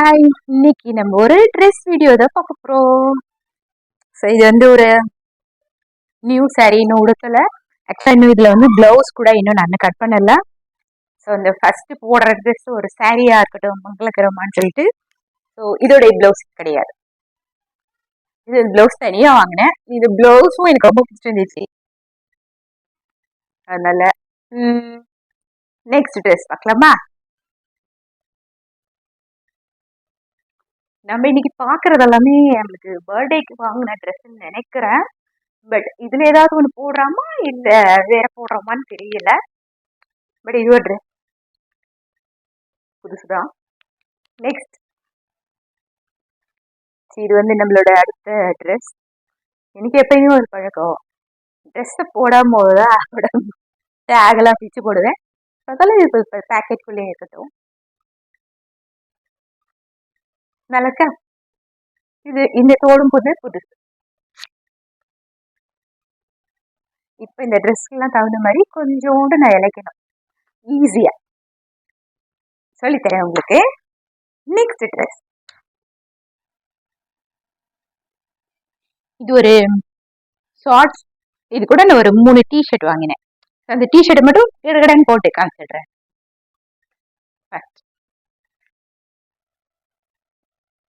Hi, இன்னைக்கு நம்ம ஒரு ட்ரெஸ் வீடியோ தான் பார்க்க போகிறோம். ஸோ இது வந்து ஒரு நியூ சாரீ இன்னும் உடுக்கல. ஆக்சுவலாக இன்னும் இதில் வந்து ப்ளவுஸ் கூட இன்னும் நான் கட் பண்ணல. ஸோ இந்த ஃபர்ஸ்ட் போடுற ட்ரெஸ் ஒரு சாரியா இருக்கட்டும் மங்களகரமான்னு சொல்லிட்டு. ஸோ இதோடைய ப்ளவுஸ் கிடையாது, இது ப்ளவுஸ் தனியாக வாங்கினேன். இது ப்ளவுஸும் எனக்கு ரொம்ப பிடிச்சிருந்துச்சு. அதனால நெக்ஸ்ட் ட்ரெஸ் பார்க்கலாமா? நம்ம இன்னைக்கு பாக்குறது எல்லாமே நம்மளுக்கு பர்த்டேக்கு வாங்கின ட்ரெஸ்ன்னு நினைக்கிறேன். பட் இதுல ஏதாவது ஒன்று போடுறாமா இல்ல வேற போடுறோமான்னு தெரியல. பட் இது ஒரு ட்ரெஸ் புதுசுதான். நெக்ஸ்ட் இது வந்து நம்மளோட அடுத்த ட்ரெஸ். எனக்கு எப்பயுமே ஒரு பழக்கம், ட்ரெஸ்ஸை போடாம அதோட டேகெல்லாம் பிச்சு போடுவேன். அதெல்லாம் இது பேக்கெட்குள்ளே இருக்கட்டும். நல்லா இருக்கா? இது இந்த தோடும் புதுசு. இப்போ இந்த ட்ரெஸ்க்கெல்லாம் தகுந்த மாதிரி கொஞ்சோண்டு நான் இழைக்கணும், ஈஸியா சொல்லித்தரேன் உங்களுக்கு. நெக்ஸ்ட் ட்ரெஸ் இது ஒரு ஷார்ட்ஸ். இது கூட நான் ஒரு 3 டிஷர்ட் வாங்கினேன். அந்த டிஷர்ட் மட்டும் கடன்னு போட்டு காமிச்சிடுறேன்.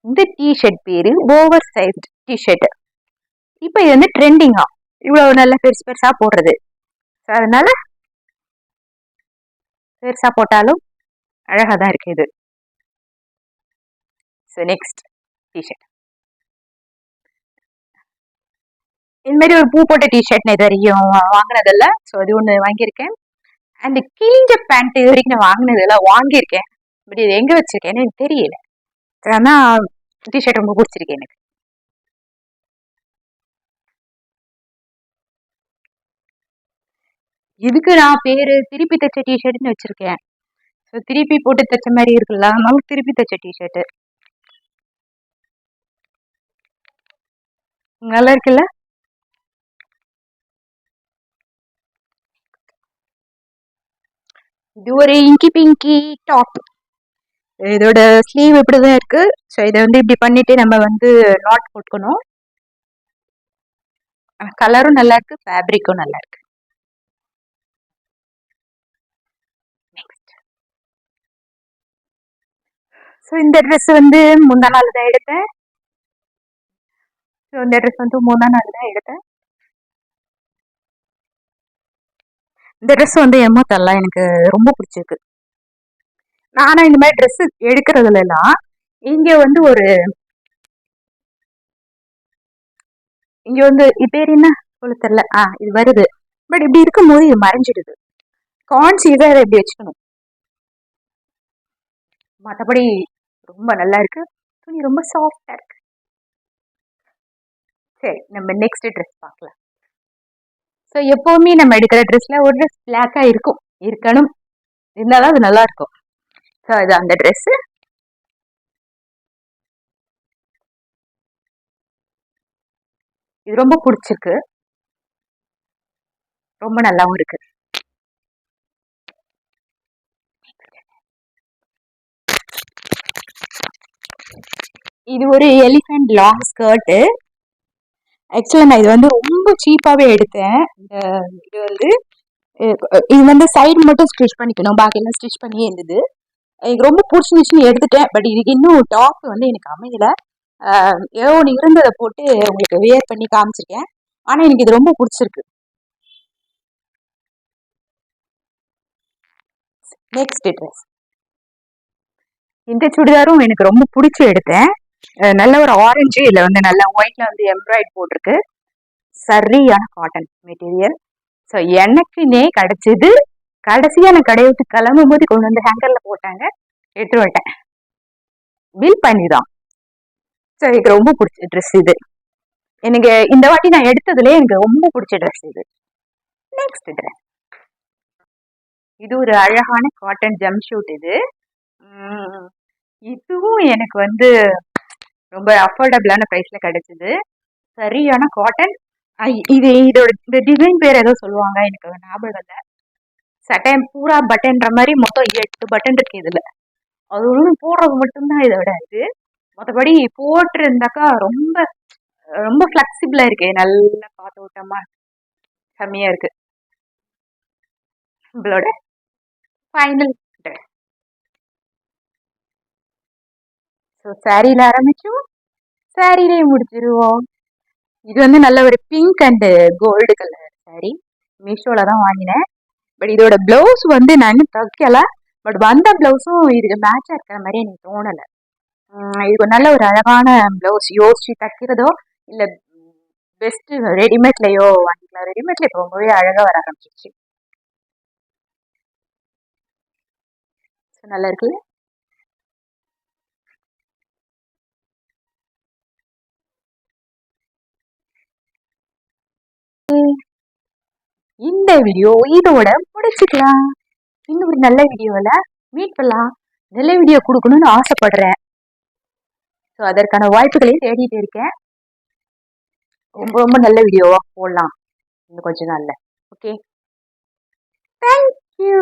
இந்த டிஷர்ட் பேரு ஓவர் சைஸ்ட் டிஷர்ட். இப்போ இது வந்து ட்ரெண்டிங்கா இவ்வளவு நல்ல பெருசா போடுறது. அதனால பெருசா போட்டாலும் அழகா தான் இருக்கு இது. நெக்ஸ்ட் டிஷர்ட் இந்த மாதிரி ஒரு பூ போட்ட டிஷர்ட் நான் இது வரைக்கும் வாங்கினதில்ல. ஸோ அது ஒன்று வாங்கியிருக்கேன். அண்ட் கிழிஞ்ச பேண்ட் இது வரைக்கும் நான் வாங்கினதெல்லாம் வாங்கியிருக்கேன். பட் இது எங்கே வச்சிருக்கேன்னு எனக்கு தெரியல. ஆனால் டிஷர்ட் ரொம்ப பிடிச்சிருக்கு எனக்கு. இதுக்கு நான் பேரு திருப்பி தைச்ச டிஷர்ட்னு வச்சிருக்கேன். ஸோ திருப்பி போட்டு தைச்ச மாதிரி இருக்குல்ல, அதனால திருப்பி தைச்ச டிஷர்ட் நல்லா இருக்குல்ல. இது ஒரு இங்கி பிங்கி டாப். இதோட ஸ்லீவ் இப்படிதான் இருக்கு. ஸோ இதை வந்து இப்படி பண்ணிட்டு நம்ம வந்து நாட் போட்டுக்கணும். கலரும் நல்லா இருக்கு, ஃபேப்ரிக்கும் நல்லா இருக்கு. ஸோ இந்த ட்ரெஸ் வந்து முந்தா நாள் தான் எடுத்தேன். ஸோ இந்த ட்ரெஸ் வந்து முந்தா நாள் தான் எடுத்தேன். இந்த ட்ரெஸ் வந்து எல்லாம் எனக்கு ரொம்ப பிடிச்சிருக்கு. நானா இந்த மாதிரி ட்ரெஸ் எடுக்கிறதுல எல்லாம் இங்க வந்து ஒரு இங்க வந்து பேர் என்ன சொல்ல தெரியல. இது வருது. பட் இப்படி இருக்கும்போது இது மறைஞ்சிடுது. கான்சீஸா இதை இப்படி வச்சுக்கணும். மற்றபடி ரொம்ப நல்லா இருக்கு. துணி ரொம்ப சாஃப்டா இருக்கு. சரி, நம்ம நெக்ஸ்ட் ட்ரெஸ் பார்க்கலாம். ஸோ எப்பவுமே நம்ம எடுக்கிற ட்ரெஸ்ல ஒரு ட்ரெஸ் பிளாக்கா இருக்கணும், இருந்தாலும் அது நல்லா இருக்கும். ஸோ இது அந்த ட்ரெஸ். இது ரொம்ப பிடிச்சிருக்கு, ரொம்ப நல்லாவும் இருக்கு. இது ஒரு எலிஃபண்ட் லாங் ஸ்கர்ட். ஆக்சுவலா நான் இது வந்து ரொம்ப சீப்பாவே எடுத்தேன். இது வந்து இது வந்து சைடு மட்டும் ஸ்டிச் பண்ணிக்கணும், பாக்கி எல்லாம் ஸ்டிச் பண்ணியே இருந்தது. எனக்கு ரொம்ப பிடிச்சிருந்துச்சுன்னு எடுத்துட்டேன். பட் இதுக்கு இன்னும் டாப் வந்து எனக்கு அமையல. ஏதோ ஒன்று இருந்ததை போட்டு உங்களுக்கு வேர் பண்ணி காமிச்சிருக்கேன். ஆனா எனக்கு இது ரொம்ப பிடிச்சிருக்கு. நெக்ஸ்ட் ட்ரெஸ், இந்த சுடிதாரும் எனக்கு ரொம்ப பிடிச்சி எடுத்தேன். நல்ல ஒரு ஆரஞ்சு, இதுல வந்து நல்ல ஒயிட்ல வந்து எம்ப்ராய்ட் போட்டிருக்கு. சரியான காட்டன் மெட்டீரியல். ஸோ எனக்குன்னே கிடைச்சது. கடைசியா நான் கடையை விட்டு கிளம்பும் போது கொண்டு வந்து ஹேங்கர்ல போட்டாங்க, எடுத்து வந்துட்டேன். பில் பண்ணிதான். ஸோ எனக்கு ரொம்ப பிடிச்ச ட்ரெஸ் இது. எனக்கு இந்த வாட்டி நான் எடுத்ததுல எனக்கு ரொம்ப பிடிச்ச ட்ரெஸ் இது. நெக்ஸ்ட் ட்ரெஸ், இது ஒரு அழகான காட்டன் ஜம்ப் ஷூட். இதுவும் எனக்கு வந்து ரொம்ப அஃபோர்டபுளான பிரைஸ்ல கிடைச்சது. சரியான காட்டன். இதோட இந்த டிசைன் பேர் ஏதோ சொல்லுவாங்க, எனக்கு ஞாபகம் இல்லை. சட்டை பூரா பட்டன்ற மாதிரி மொத்தம் 8 பட்டன் இருக்கு இதுல. அது ஒண்ணு போடுறது மட்டும்தான் இதோட இது. மற்றபடி போட்டிருந்தாக்கா ரொம்ப ரொம்ப ஃப்ளெக்சிபிளா இருக்கு. நல்ல காத்தோட்டமா செம்மையா இருக்கு. நம்மளோட ஃபைனல் ட்ரெஸ். ஸோ சாரியில ஆரம்பிச்சோம், சாரியிலேயே முடிச்சிருவோம். இது வந்து நல்ல ஒரு pink and gold colour sari. மீஷோல தான் வாங்கினேன். பட் இதோட பிளவுஸ் வந்து நான் இன்னும் தைக்கல. பட் வந்த பிளவுஸும் இதுக்கு மேட்சா இருக்கிற மாதிரி எனக்கு தோணல. இது நல்ல ஒரு அழகான பிளவுஸ். யோசிச்சு தைக்கிறதோ இல்ல பெஸ்ட் ரெடிமேட்லயோ வாங்கிக்கலாம். ரெடிமேட்ல இப்போ ரொம்பவே அழகா வர ஆரம்பிச்சிருச்சு. நல்லா இருக்குல்ல? இந்த வீடியோ இதோட முடிச்சுக்கலாம். இன்னும் ஒரு நல்ல வீடியோல மீட் பண்ணலாம். நல்ல வீடியோ கொடுக்கணும்னு ஆசைப்படுறேன். ஸோ அதற்கான வாய்ப்புகளையும் தேடிட்டு இருக்கேன். ரொம்ப ரொம்ப நல்ல வீடியோவா போடலாம் இன்னும் கொஞ்ச நாள்ல. Okay, thank you.